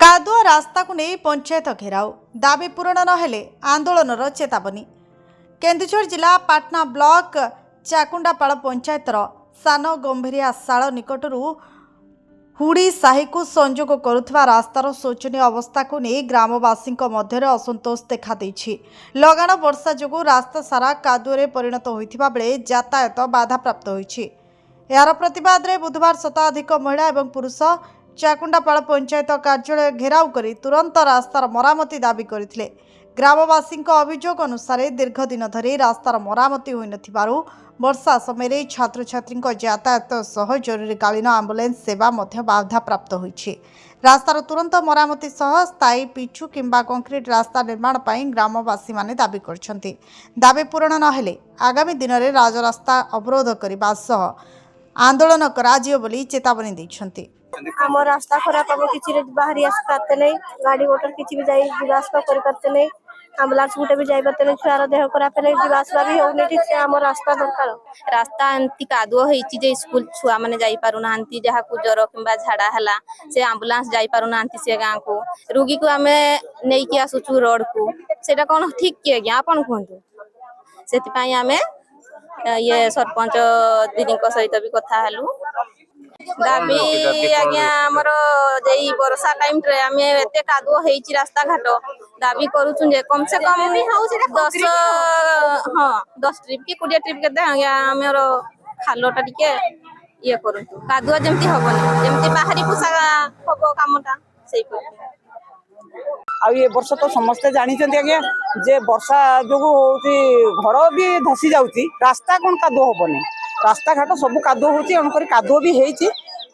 कादुआ रास्ता को नहीं पंचायत घेराव दाबी पूरण नहेले आंदोलन चेतावनी। केन्दुझर जिला पाटना ब्लॉक चाकुंडापाड़ पंचायतर सान गंभीरिया शाल निकटरू हुड़ी साही को संजोग करुवा रास्तार शोचनीय अवस्था को नहीं ग्रामवासी मध्य असंतोष देखा लगाण वर्षा जो रास्ता सारा कादुए परिणत होता बेले यातायात बाधाप्राप्त होती। यार प्रतिवाद में बुधवार शताधिक महिला और पुरुष चाकुंडापाड़ पंचायत कार्यालय घेराव कर तुरंत रास्तार मरामती दाबी करथिले। ग्रामवासी अभियोग अनुसार दीर्घ दिन धरी रास्तार मरामती होई नथिबारु वर्षा समय छात्र छात्री यातायात सह जरूरीकालीन आंबुलेंस सेवा बाधाप्राप्त होईछि। रास्तार तुरंत मरामती सह स्थायी पिचु किंबा कंक्रीट रास्ता निर्माण पर ग्रामवासी माने दाबी करछन्ति। दाबी पूरण नहेले आगामी दिन में राजरास्ता अवरोध करने सह आंदोलन कराजियो बोली चेतावनी दैछन्ति। आम रास्ता खराब हम किसी बाहरी आस पाते नहीं, गाड़ी मोटर किसी भी जाई जीवासवा कर पाते नहीं, एम्बुलेंस गुटे भी जाई पाते नहीं, छुआर देह खराब नहीं, जीवासवा भी होने ठीक से आम रास्ता दरकार। रास्ता एंती कादुआ होईची जे स्कूल छुआ माने जाई पारु नांती, जहा को जर किंबा झाड़ा हला से एम्बुलेंस जाई पारु नांती, से गां को रोगी को हमें नै कि आसुचु रोड को सेटा कोन ठीक के गया आपन कहंतु। सेति पई हमें ये सरपंच दीदी को सहित भी कथा हलु। दाबी आज्ञा हमर जेई वर्षा टाइम रे हमें एते कादुआ हेची रास्ता घाट दाबी करूछु जे कम से कम 10 ट्रिप की 20 ट्रिप के दे हमर खालोटा टिके ये करूछु। कादुआ जेमती होबनी जेमती बाहरी पुसा होबो कामटा सेई पर आ ये वर्ष तो समस्ते जानी आज्ञा जे वर्षा जो होती घर भी धसी जाऊँगी, रास्ता कौन कादुआ हेनी, रास्ता घाट सब कादुआ होकर कादुआ भी होती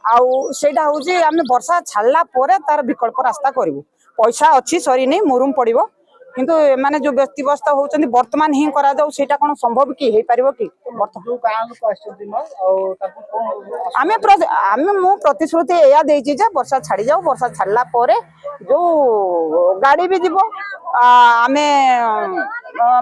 आउटा हूँ आम वर्षा छाड़ा तार विकल्प रास्ता करूँ। पैसा अच्छी सरी नहीं मुरुम पड़ो किंतु माने जो व्यक्तिव्यस्त होती बर्तमान ही करा सेटा कौन संभव कि हो पार कि आम मु प्रतिश्रुति या वर्षा छाड़ी जाऊ, वर्षा छाड़ा जो गाड़ी भी जीव आम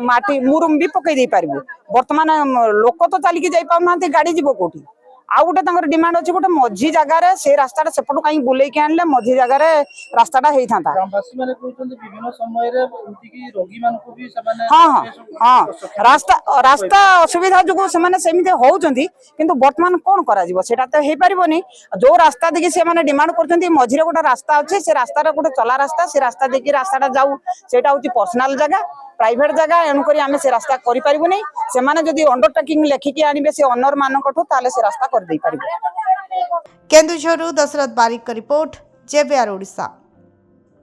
माटी मुरुम भी पकई दे पारू। बर्तमान लोक तो चलिकी जाई पाउना गाड़ी जीव कौटी आ गोटे डिमांड अच्छी गोटे मझी जगार से रास्ता सेपटू कहीं बुले के आनले मझी जगार रास्ता होता। हाँ हाँ रास्ता रास्ता असुविधा जो सेमती होती किंतु बर्तमान कौन करा तो हो पारनी। जो रास्ता देखिए से डिमांड कर मझे गोटे रास्ता अच्छे से रास्तार गोटे चला रास्ता से रास्ता देखिए रास्ता जाऊ से पर्सनाल जगह प्राइवेट जगह एणुक आम से रास्ता करें से जदि अंडरटेकिंग लेखिकी आने से ओनर मानक से रास्ता कर दे पारिबो। केन्दुझरु दशरथ बारिक रिपोर्ट, जेबीआर ओडिशा।